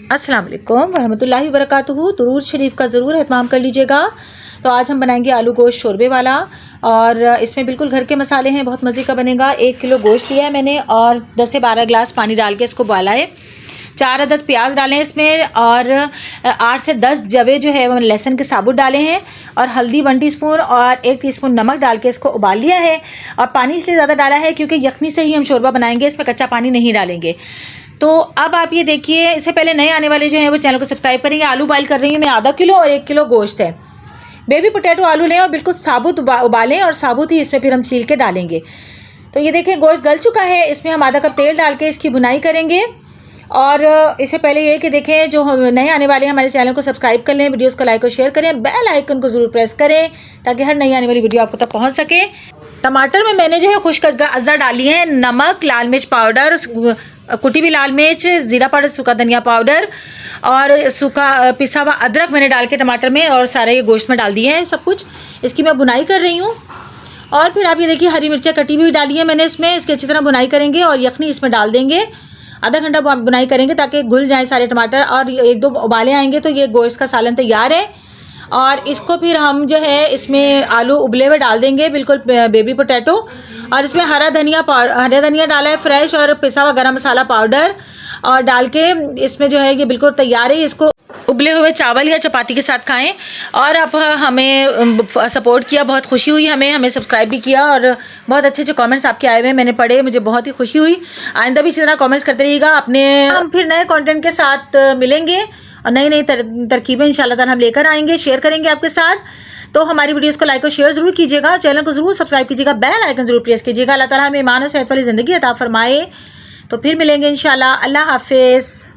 अस्सलाम वालेकुम वरहमतुल्लाहि वबरकातुहू। दुरूद शरीफ का ज़रूर एहतमाम कर लीजिएगा। तो आज हम बनाएंगे आलू गोश्त शोरबे वाला, और इसमें बिल्कुल घर के मसाले हैं, बहुत मज़े का बनेगा। 1 किलो गोश्त लिया है मैंने और 10 से 12 गिलास पानी डाल के इसको उबाला है। 4 अदद प्याज डालें इसमें, और 8 से 10 जवे जो है वो लहसुन के साबुत डाले हैं, और हल्दी 1 टीस्पून और 1 टीस्पून नमक डाल के इसको उबाल लिया है। और पानी इसलिए ज़्यादा डाला है क्योंकि यखनी से ही हम शोरबा बनाएंगे, इसमें कच्चा पानी नहीं डालेंगे। तो अब आप ये देखिए, इससे पहले नए आने वाले जो हैं वो चैनल को सब्सक्राइब करेंगे। आलू बॉयल कर रही हूँ मैं आधा किलो, और 1 किलो गोश्त है। बेबी पोटैटो आलू लें और बिल्कुल साबुत उबालें, और साबुत ही इसमें फिर हम छील के डालेंगे। तो ये देखिए गोश्त गल चुका है, इसमें हम आधा कप तेल डाल के इसकी भुनाई करेंगे। और इससे पहले ये कि देखें, जो नए आने वाले हैं हमारे चैनल को सब्सक्राइब कर लें, वीडियोस को लाइक और शेयर करें, बेल आइकन को ज़रूर प्रेस करें ताकि हर नई आने वाली वीडियो आपको तक पहुंच सके। टमाटर में मैंने जो है खुश्क अज़ा डाली है, नमक, लाल मिर्च पाउडर, कुटी हुई लाल मिर्च, ज़ीरा पाउडर, सूखा धनिया पाउडर और सूखा पिसा हुआ अदरक मैंने डाल के टमाटर में और सारे ये गोश्त में डाल दिए हैं सब कुछ। इसकी मैं बुनाई कर रही हूँ। और फिर आप ये देखिए हरी मिर्चें कटी हुई डाली है मैंने इसमें। इसकी अच्छी तरह बुनाई करेंगे और यखनी इसमें डाल देंगे। आधा घंटा बुनाई करेंगे ताकि घुल जाए सारे टमाटर, और 1-2 उबाले आएंगे तो ये गोश्त का सालन तैयार है। और इसको फिर हम जो है इसमें आलू उबले हुए डाल देंगे, बिल्कुल बेबी पोटैटो। और इसमें हरा धनिया डाला है फ्रेश, और पिसा हुआ गरम मसाला पाउडर और डाल के इसमें जो है ये बिल्कुल तैयार है। इसको उबले हुए चावल या चपाती के साथ खाएं। और आप हमें सपोर्ट किया, बहुत खुशी हुई, हमें सब्सक्राइब भी किया, और बहुत अच्छे अच्छे कमेंट्स आपके आए हुए मैंने पढ़े, मुझे बहुत ही खुशी हुई। आइंदा भी इसी तरह कमेंट्स करते रहिएगा अपने। हम फिर नए कंटेंट के साथ मिलेंगे और नई नई तरकीबें इंशाल्लाह ताला हम लेकर आएंगे, शेयर करेंगे आपके साथ। तो हमारी वीडियोस को लाइक और शेयर ज़रूर कीजिएगा, चैनल को ज़रूर सब्सक्राइब कीजिएगा, बेल आइकन ज़रूर प्रेस कीजिएगा। अल्लाह ताला हमें ईमान और सेहत वाली ज़िंदगी अता फरमाए। तो फिर मिलेंगे इंशाल्लाह। अल्लाह हाफिज़।